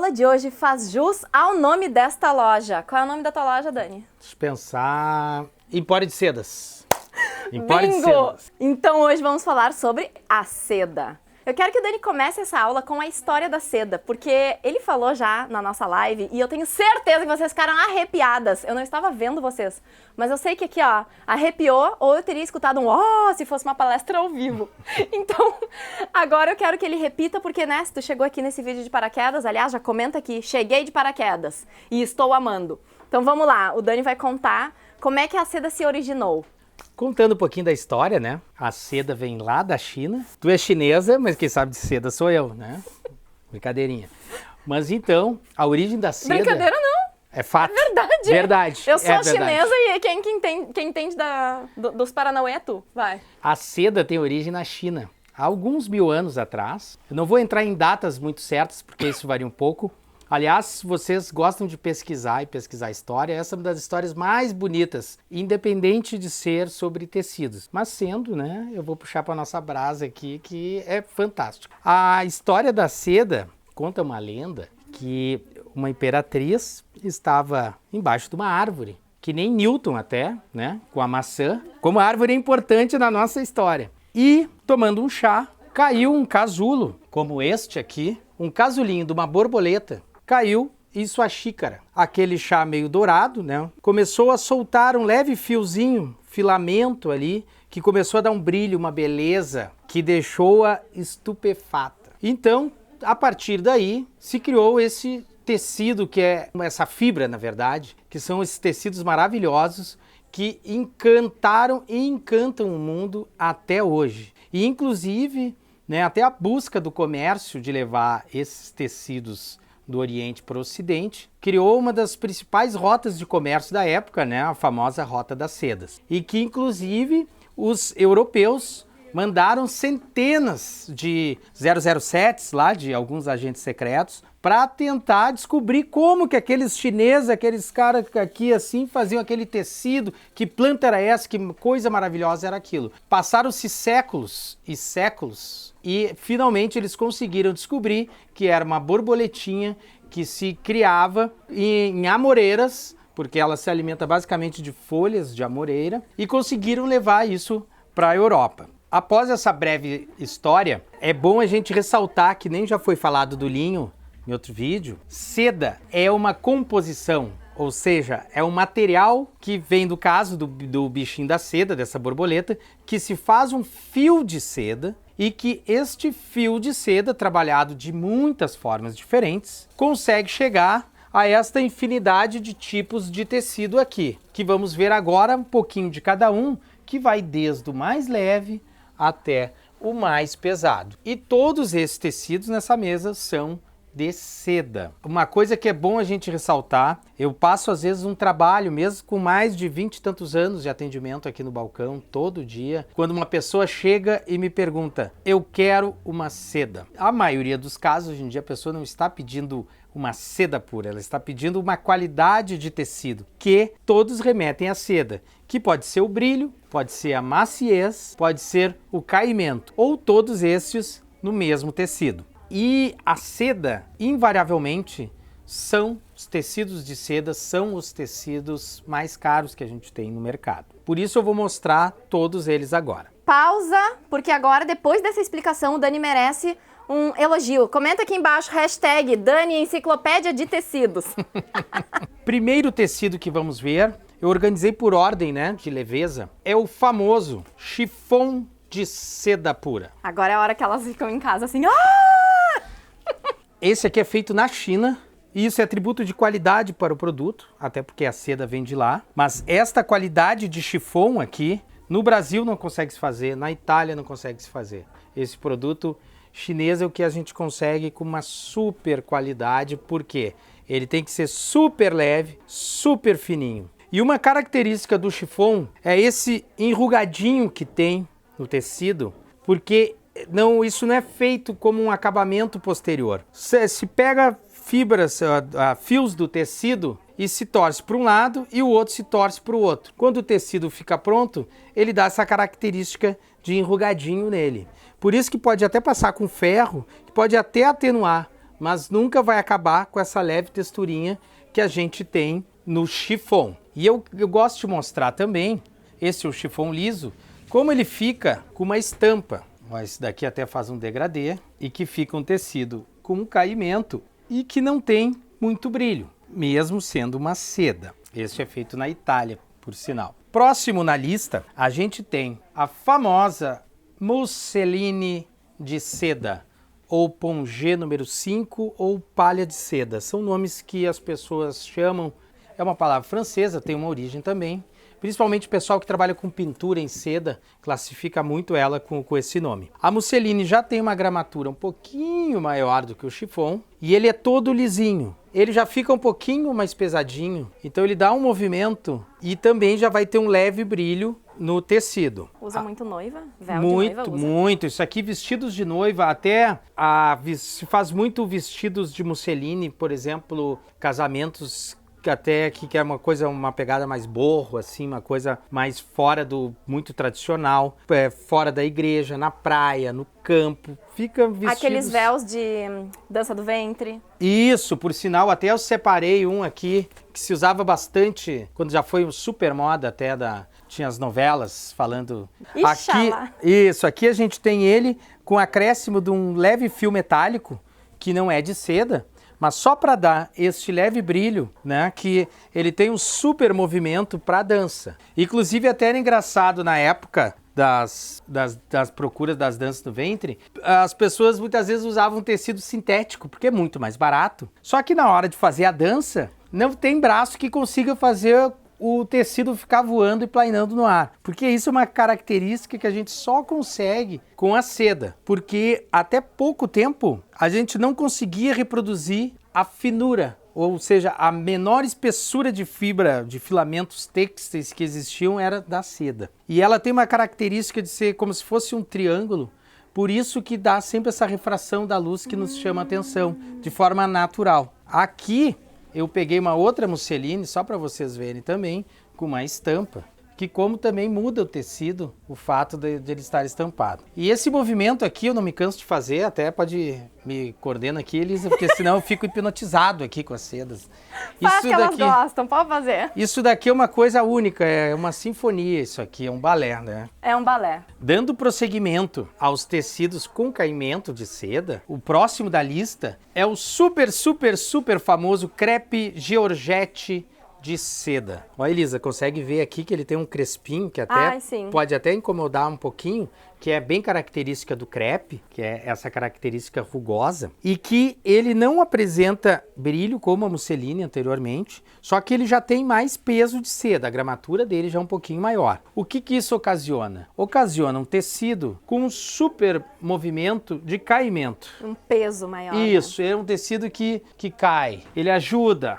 aula de hoje faz jus ao nome desta loja. Qual é o nome da tua loja, Dani? Deixa eu pensar... Empório de Sedas. Empório de Bingo! Sedas. Então hoje vamos falar sobre a seda. Eu quero que o Dani comece essa aula com a história da seda, porque ele falou já na nossa live e eu tenho certeza que vocês ficaram arrepiadas. Eu não estava vendo vocês, mas eu sei que aqui, ó, arrepiou ou eu teria escutado um ó se fosse uma palestra ao vivo. Então, agora eu quero que ele repita, porque, né, se tu chegou aqui nesse vídeo de paraquedas, aliás, já comenta aqui, cheguei de paraquedas e estou amando. Então vamos lá, o Dani vai contar como é que a seda se originou. Contando um pouquinho da história, né? A seda vem lá da China. Tu é chinesa, mas quem sabe de seda sou eu, né? Brincadeirinha. Mas então, a origem da seda... Brincadeira não. É fato. É verdade. Verdade. Eu sou é a verdade. chinesa e quem entende dos Paranauê é tu. Vai. A seda tem origem na China. Há alguns 1000 anos atrás. Eu não vou entrar em datas muito certas, porque isso varia um pouco. Aliás, se vocês gostam de pesquisar e pesquisar história, essa é uma das histórias mais bonitas, independente de ser sobre tecidos. Mas sendo, né, eu vou puxar para nossa brasa aqui, que é fantástico. A história da seda conta uma lenda que uma imperatriz estava embaixo de uma árvore, que nem Newton até, né, com a maçã, como a árvore é importante na nossa história. E, tomando um chá, caiu um casulo, como este aqui, um casulinho de uma borboleta, caiu em sua xícara. Aquele chá meio dourado, né? Começou a soltar um leve fiozinho, filamento ali, que começou a dar um brilho, uma beleza, que deixou-a estupefata. Então, a partir daí, se criou esse tecido, que é essa fibra, na verdade, que são esses tecidos maravilhosos que encantaram e encantam o mundo até hoje. E, inclusive, né, até a busca do comércio de levar esses tecidos do Oriente para o Ocidente, criou uma das principais rotas de comércio da época, né, a famosa Rota das Sedas. E que, inclusive, os europeus mandaram centenas de 007s lá, de alguns agentes secretos, para tentar descobrir como que aqueles chineses, aqueles caras aqui assim, faziam aquele tecido, que planta era essa, que coisa maravilhosa era aquilo. Passaram-se séculos e séculos e finalmente eles conseguiram descobrir que era uma borboletinha que se criava em amoreiras, porque ela se alimenta basicamente de folhas de amoreira, e conseguiram levar isso para a Europa. Após essa breve história, é bom a gente ressaltar, que nem já foi falado do linho em outro vídeo, seda é uma composição, ou seja, é um material que vem do caso do bichinho da seda, dessa borboleta, que se faz um fio de seda e que este fio de seda, trabalhado de muitas formas diferentes, consegue chegar a esta infinidade de tipos de tecido aqui, que vamos ver agora um pouquinho de cada um, que vai desde o mais leve até o mais pesado. E todos esses tecidos nessa mesa são de seda. Uma coisa que é bom a gente ressaltar, eu passo às vezes um trabalho, mesmo com mais de 20 e tantos anos de atendimento aqui no balcão, todo dia, quando uma pessoa chega e me pergunta, eu quero uma seda. A maioria dos casos, hoje em dia, a pessoa não está pedindo uma seda pura, ela está pedindo uma qualidade de tecido, que todos remetem à seda, que pode ser o brilho, pode ser a maciez, pode ser o caimento, ou todos estes no mesmo tecido. E a seda, invariavelmente, os tecidos de seda são os tecidos mais caros que a gente tem no mercado. Por isso eu vou mostrar todos eles agora. Pausa, porque agora, depois dessa explicação, o Dani merece um elogio. Comenta aqui embaixo, hashtag Dani Enciclopédia de Tecidos. Primeiro tecido que vamos ver, eu organizei por ordem, né, de leveza, é o famoso chifão de seda pura. Agora é a hora que elas ficam em casa assim, Esse aqui é feito na China, e isso é atributo de qualidade para o produto, até porque a seda vem de lá. Mas esta qualidade de chifão aqui, no Brasil não consegue se fazer, na Itália não consegue se fazer. Esse produto chinês é o que a gente consegue com uma super qualidade, porque ele tem que ser super leve, super fininho. E uma característica do chifão é esse enrugadinho que tem no tecido, porque isso não é feito como um acabamento posterior. Se pega fibras, fios do tecido e se torce para um lado e o outro se torce para o outro. Quando o tecido fica pronto, ele dá essa característica de enrugadinho nele. Por isso que pode até passar com ferro, que pode até atenuar, mas nunca vai acabar com essa leve texturinha que a gente tem no chiffon. E eu gosto de mostrar também, esse é o chiffon liso, como ele fica com uma estampa. Esse daqui até faz um degradê e que fica um tecido com um caimento e que não tem muito brilho, mesmo sendo uma seda. Este é feito na Itália, por sinal. Próximo na lista, a gente tem a famosa musseline de seda, ou pongé número 5, ou palha de seda. São nomes que as pessoas chamam, é uma palavra francesa, tem uma origem também. Principalmente o pessoal que trabalha com pintura em seda, classifica muito ela com esse nome. A musseline já tem uma gramatura um pouquinho maior do que o chiffon, e ele é todo lisinho. Ele já fica um pouquinho mais pesadinho, então ele dá um movimento e também já vai ter um leve brilho no tecido. Usa muito noiva? Véu Muito, de noiva usa? Muito. Isso aqui, vestidos de noiva, até se faz muito vestidos de musseline, por exemplo, casamentos até que é uma pegada mais boho, assim, uma coisa mais fora do muito tradicional, fora da igreja, na praia, no campo, fica vestidos... Aqueles véus de dança do ventre. Isso, por sinal, até eu separei um aqui, que se usava bastante, quando já foi super moda até tinha as novelas falando... Ixalá. Aqui a gente tem ele com acréscimo de um leve fio metálico, que não é de seda, mas só para dar este leve brilho, né, que ele tem um super movimento para dança. Inclusive até era engraçado na época das procuras das danças do ventre, as pessoas muitas vezes usavam tecido sintético, porque é muito mais barato. Só que na hora de fazer a dança, não tem braço que consiga fazer o tecido ficar voando e planeando no ar. Porque isso é uma característica que a gente só consegue com a seda. Porque até pouco tempo a gente não conseguia reproduzir a finura, ou seja, a menor espessura de fibra, de filamentos têxteis que existiam era da seda. E ela tem uma característica de ser como se fosse um triângulo, por isso que dá sempre essa refração da luz que nos chama a atenção, de forma natural. Aqui eu peguei uma outra musseline, só para vocês verem também, com uma estampa, que como também muda o tecido, o fato de ele estar estampado. E esse movimento aqui eu não me canso de fazer, até pode me coordena aqui, Elisa, porque senão eu fico hipnotizado aqui com as sedas. Faz que elas gostam, pode fazer. Isso daqui é uma coisa única, é uma sinfonia isso aqui, é um balé, né? É um balé. Dando prosseguimento aos tecidos com caimento de seda, o próximo da lista é o super famoso crepe Georgette de seda. Olha, Elisa, consegue ver aqui que ele tem um crespinho que até pode até incomodar um pouquinho, que é bem característica do crepe, que é essa característica rugosa, e que ele não apresenta brilho como a musseline anteriormente, só que ele já tem mais peso de seda, a gramatura dele já é um pouquinho maior. O que isso ocasiona? Ocasiona um tecido com um super movimento de caimento. Um peso maior. Isso, é um tecido que cai, ele ajuda.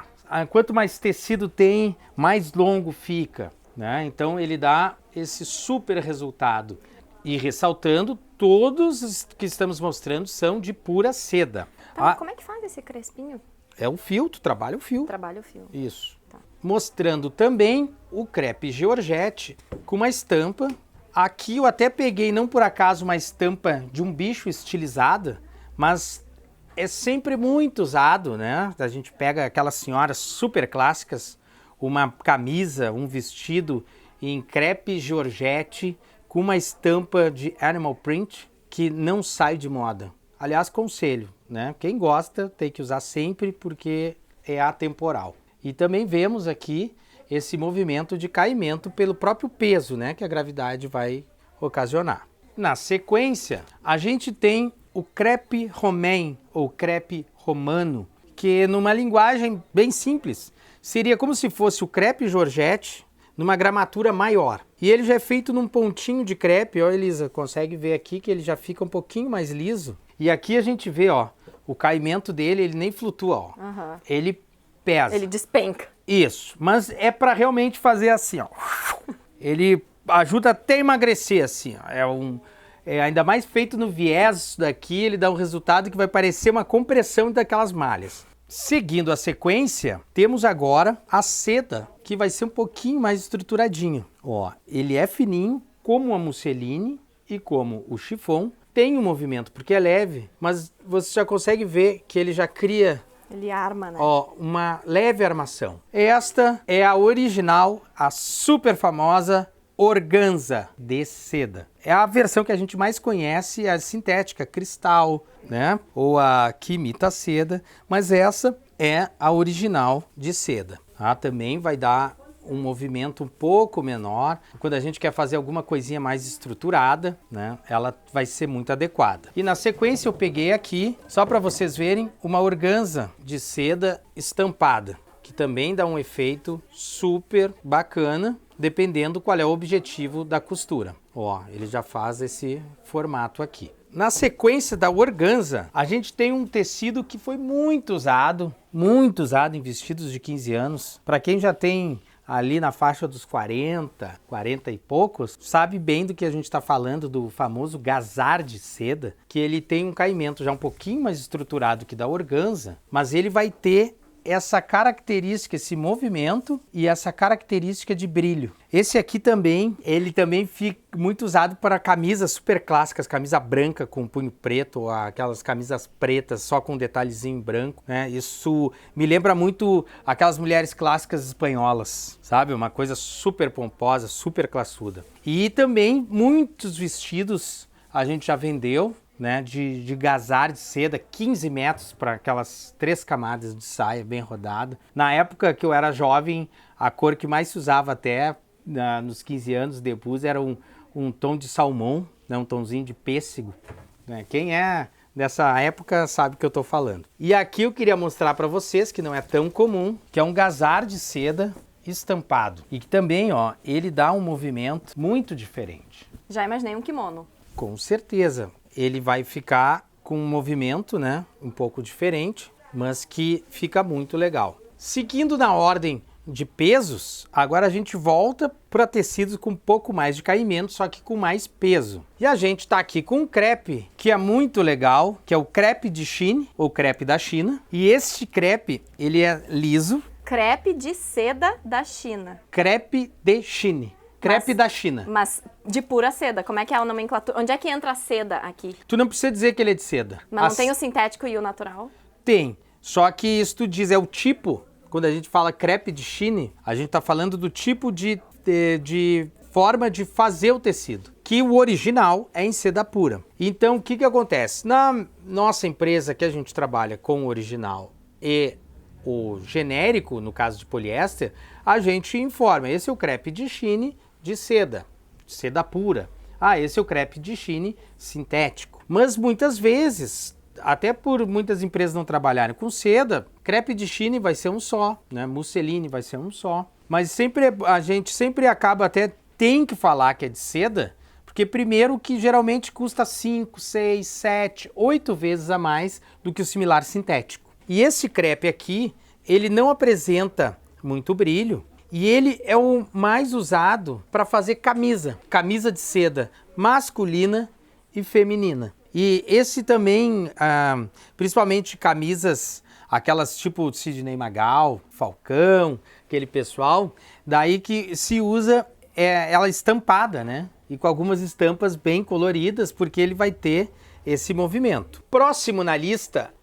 Quanto mais tecido tem, mais longo fica, né? Então ele dá esse super resultado. E ressaltando, todos os que estamos mostrando são de pura seda. Tá, como é que faz esse crespinho? É o fio, tu trabalha o fio. Trabalha o fio. Isso. Tá. Mostrando também o crepe Georgette com uma estampa. Aqui eu até peguei, não por acaso, uma estampa de um bicho estilizada, mas é sempre muito usado, né? A gente pega aquelas senhoras super clássicas, uma camisa, um vestido em crepe Georgette com uma estampa de animal print que não sai de moda. Aliás, conselho, né? Quem gosta tem que usar sempre porque é atemporal. E também vemos aqui esse movimento de caimento pelo próprio peso, né? Que a gravidade vai ocasionar. Na sequência, a gente tem o crepe romain ou crepe romano, que numa linguagem bem simples, seria como se fosse o crepe Georgette numa gramatura maior. E ele já é feito num pontinho de crepe, ó, Elisa, consegue ver aqui que ele já fica um pouquinho mais liso. E aqui a gente vê, ó, o caimento dele, ele nem flutua, ó. Uhum. Ele pesa. Ele despenca. Isso, mas é para realmente fazer assim, ó. Ele ajuda até a emagrecer, assim, ó. Ainda mais feito no viés daqui, ele dá um resultado que vai parecer uma compressão daquelas malhas. Seguindo a sequência, temos agora a seda, que vai ser um pouquinho mais estruturadinho. Ó, ele é fininho, como a musseline e como o chiffon, tem um movimento, porque é leve, mas você já consegue ver que ele já cria Ele arma, né? uma leve armação. Esta é a original, a super famosa organza de seda. É a versão que a gente mais conhece, a sintética, cristal, né? Ou a que imita a seda, mas essa é a original de seda. Também vai dar um movimento um pouco menor. Quando a gente quer fazer alguma coisinha mais estruturada, né, ela vai ser muito adequada. E na sequência eu peguei aqui, só para vocês verem, uma organza de seda estampada, que também dá um efeito super bacana, dependendo qual é o objetivo da costura. Ele já faz esse formato aqui. Na sequência da organza, a gente tem um tecido que foi muito usado em vestidos de 15 anos. Para quem já tem ali na faixa dos 40 e poucos, sabe bem do que a gente está falando, do famoso gazar de seda, que ele tem um caimento já um pouquinho mais estruturado que da organza, mas ele vai ter essa característica, esse movimento e essa característica de brilho. Esse aqui também, ele também fica muito usado para camisas super clássicas, camisa branca com punho preto, ou aquelas camisas pretas só com um detalhezinho branco, né? Isso me lembra muito aquelas mulheres clássicas espanholas, sabe? Uma coisa super pomposa, super classuda. E também muitos vestidos a gente já vendeu, né, de gazar de seda, 15 metros para aquelas 3 camadas de saia bem rodada. Na época que eu era jovem, a cor que mais se usava até nos 15 anos de bus era um tom de salmão, né, um tomzinho de pêssego. Né? Quem é dessa época sabe o que eu estou falando. E aqui eu queria mostrar para vocês, que não é tão comum, que é um gazar de seda estampado. E que também, ele dá um movimento muito diferente. Já imaginei um kimono. Com certeza. Ele vai ficar com um movimento, né, um pouco diferente, mas que fica muito legal. Seguindo na ordem de pesos, agora a gente volta para tecidos com um pouco mais de caimento, só que com mais peso. E a gente está aqui com um crepe que é muito legal, que é o crepe de Chine, ou crepe da China. E este crepe, ele é liso. Crepe de seda da China. Crepe de Chine. Crepe da China. Mas de pura seda, como é que é a nomenclatura? Onde é que entra a seda aqui? Tu não precisa dizer que ele é de seda. Mas não tem o sintético e o natural? Tem, só que isso tu diz, é o tipo, quando a gente fala crepe de Chine, a gente tá falando do tipo de forma de fazer o tecido, que o original é em seda pura. Então o que acontece? Na nossa empresa que a gente trabalha com o original e o genérico, no caso de poliéster, a gente informa, esse é o crepe de Chine de seda pura. Esse é o crepe de Chine sintético. Mas muitas vezes, até por muitas empresas não trabalharem com seda, crepe de Chine vai ser um só, né? Musseline vai ser um só. Mas a gente sempre acaba tem que falar que é de seda, porque primeiro que geralmente custa 5, 6, 7, 8 vezes a mais do que o similar sintético. E esse crepe aqui, ele não apresenta muito brilho, e ele é o mais usado para fazer camisa de seda masculina e feminina. E esse também, principalmente camisas, aquelas tipo Sidney Magal, Falcão, aquele pessoal, daí que se usa ela estampada, né? E com algumas estampas bem coloridas, porque ele vai ter esse movimento. Próximo na lista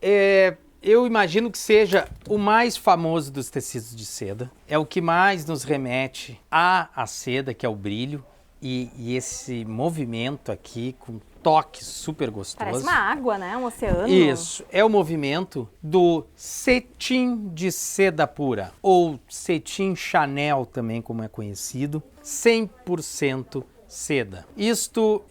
eu imagino que seja o mais famoso dos tecidos de seda. É o que mais nos remete à seda, que é o brilho. E esse movimento aqui com toque super gostoso. Parece uma água, né? Um oceano. Isso, é o movimento do cetim de seda pura, ou cetim Chanel também, como é conhecido, 100% seda. Isto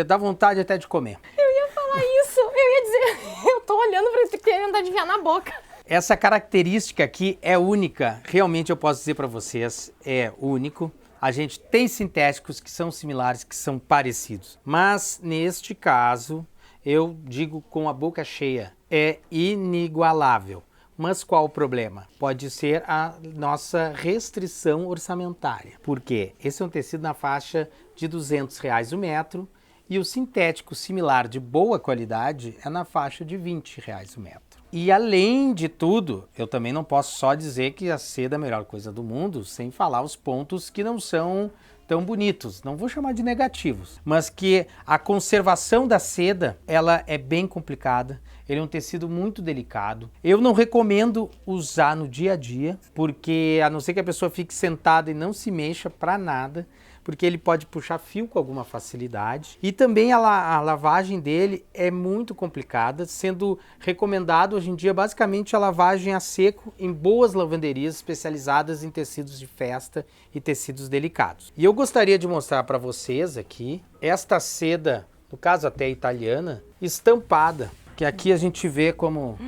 dá vontade até de comer. Eu ia falar isso, eu ia dizer, eu tô olhando pra isso que tem vontade de enfiar na boca. Essa característica aqui é única, realmente eu posso dizer para vocês, é único. A gente tem sintéticos que são similares, que são parecidos, mas neste caso, eu digo com a boca cheia, é inigualável. Mas qual o problema? Pode ser a nossa restrição orçamentária. Por quê? Esse é um tecido na faixa de R$200 o metro e o sintético similar de boa qualidade é na faixa de R$20 o metro. E além de tudo, eu também não posso só dizer que a seda é a melhor coisa do mundo, sem falar os pontos que não são tão bonitos, não vou chamar de negativos, mas que a conservação da seda, ela é bem complicada. Ele é um tecido muito delicado. Eu não recomendo usar no dia a dia, porque a não ser que a pessoa fique sentada e não se mexa para nada, porque ele pode puxar fio com alguma facilidade. E também a lavagem dele é muito complicada, sendo recomendado hoje em dia basicamente a lavagem a seco em boas lavanderias especializadas em tecidos de festa e tecidos delicados. E eu gostaria de mostrar para vocês aqui esta seda, no caso até italiana, estampada, que aqui a gente vê como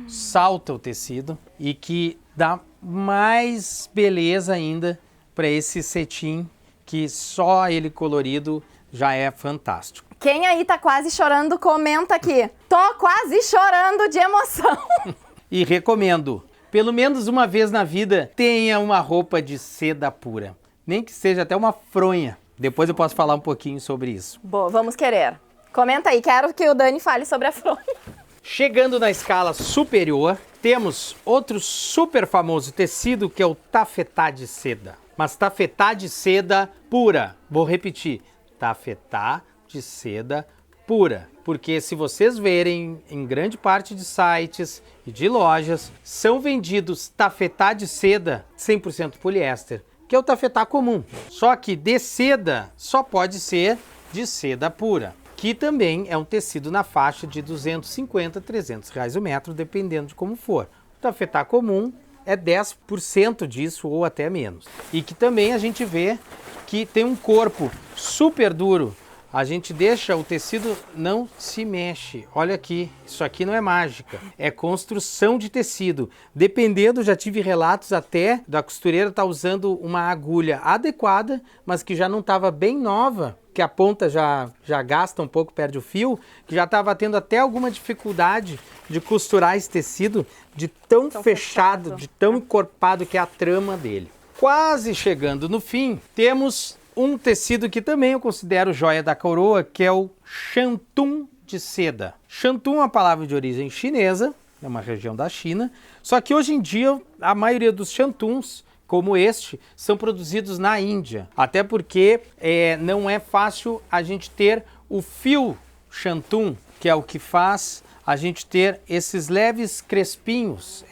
salta o tecido e que dá mais beleza ainda para esse cetim, que só ele colorido já é fantástico. Quem aí tá quase chorando, comenta aqui. Tô quase chorando de emoção. E recomendo, pelo menos uma vez na vida, tenha uma roupa de seda pura. Nem que seja até uma fronha. Depois eu posso falar um pouquinho sobre isso. Boa, vamos querer. Comenta aí, quero que o Dani fale sobre a fronha. Chegando na escala superior, temos outro super famoso tecido que é o tafetá de seda. Mas tafetá de seda pura. Vou repetir, tafetá de seda pura. Porque se vocês verem em grande parte de sites e de lojas, são vendidos tafetá de seda 100% poliéster, que é o tafetá comum. Só que de seda só pode ser de seda pura, que também é um tecido na faixa de 250 a 300 reais o metro, dependendo de como for. O tafetá comum é 10% disso ou até menos. E que também a gente vê que tem um corpo super duro. A gente deixa o tecido, não se mexe. Olha aqui, isso aqui não é mágica, é construção de tecido. Dependendo, já tive relatos até da costureira estar usando uma agulha adequada, mas que já não estava bem nova, que a ponta já gasta um pouco, perde o fio, que já estava tendo até alguma dificuldade de costurar esse tecido de tão fechado, de tão encorpado que é a trama dele. Quase chegando no fim, temos um tecido que também eu considero joia da coroa, que é o shantung de seda. Shantung é uma palavra de origem chinesa, é uma região da China, só que hoje em dia a maioria dos shantungs, como este, são produzidos na Índia. Até porque não é fácil a gente ter o fio shantung, que é o que faz a gente ter esses leves crespinhos,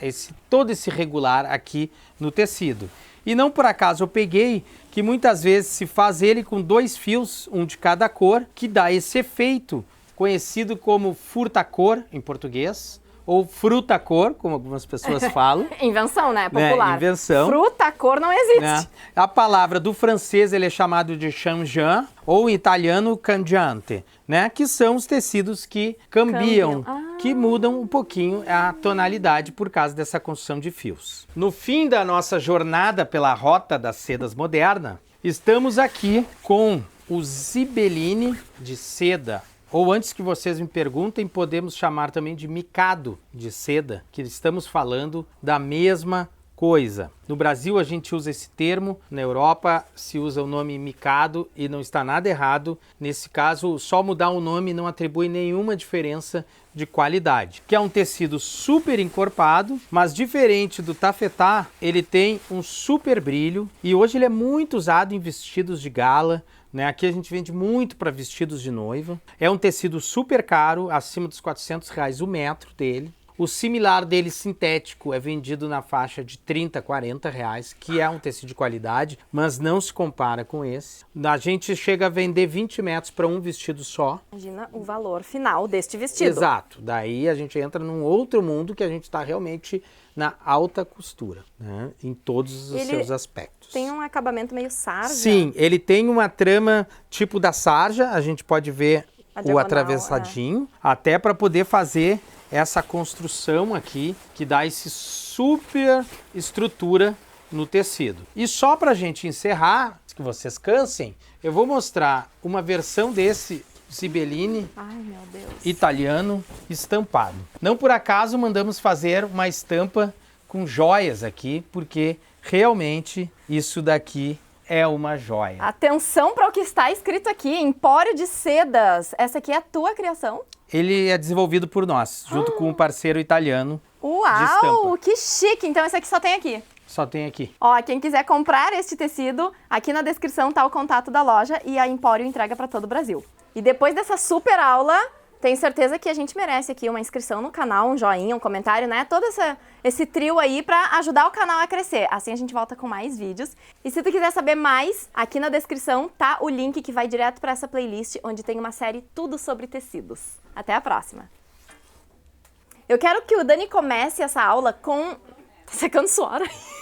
todo esse regular aqui no tecido. E não por acaso eu peguei que muitas vezes se faz ele com 2 fios, um de cada cor, que dá esse efeito conhecido como furta-cor em português, ou fruta-cor, como algumas pessoas falam. Invenção, né? Popular. Invenção. Fruta-cor não existe. A palavra do francês ele é chamado de changeant, ou em italiano cangiante, né? Que são os tecidos que cambiam, que mudam um pouquinho a tonalidade por causa dessa construção de fios. No fim da nossa jornada pela rota das sedas moderna, estamos aqui com o Zibeline de seda. Ou antes que vocês me perguntem, podemos chamar também de micado de seda, que estamos falando da mesma coisa. No Brasil a gente usa esse termo, na Europa se usa o nome micado e não está nada errado. Nesse caso, só mudar o nome não atribui nenhuma diferença de qualidade. Que é um tecido super encorpado, mas diferente do tafetá, ele tem um super brilho e hoje ele é muito usado em vestidos de gala. Aqui a gente vende muito para vestidos de noiva. É um tecido super caro, acima dos 400 reais o metro dele. O similar dele sintético é vendido na faixa de 30, 40 reais, que é um tecido de qualidade, mas não se compara com esse. A gente chega a vender 20 metros para um vestido só. Imagina o valor final deste vestido. Exato. Daí a gente entra num outro mundo que a gente está realmente na alta costura, né? Em todos os seus aspectos. Tem um acabamento meio sarja? Sim, ele tem uma trama tipo da sarja, a gente pode ver o atravessadinho, até para poder fazer essa construção aqui, que dá esse super estrutura no tecido. E só para a gente encerrar, que vocês cansem, eu vou mostrar uma versão desse Zibeline italiano estampado. Não por acaso mandamos fazer uma estampa com joias aqui, porque realmente isso daqui é uma joia. Atenção para o que está escrito aqui, Empório de Sedas. Essa aqui é a tua criação? Ele é desenvolvido por nós, junto com um parceiro italiano. Uau, que chique! Então esse aqui só tem aqui. Só tem aqui. Ó, quem quiser comprar este tecido, aqui na descrição tá o contato da loja e a Empório entrega para todo o Brasil. E depois dessa super aula, tenho certeza que a gente merece aqui uma inscrição no canal, um joinha, um comentário, né? Todo esse trio aí pra ajudar o canal a crescer. Assim a gente volta com mais vídeos. E se tu quiser saber mais, aqui na descrição tá o link que vai direto pra essa playlist, onde tem uma série tudo sobre tecidos. Até a próxima! Eu quero que o Dani comece essa aula com... Tá secando suor aí.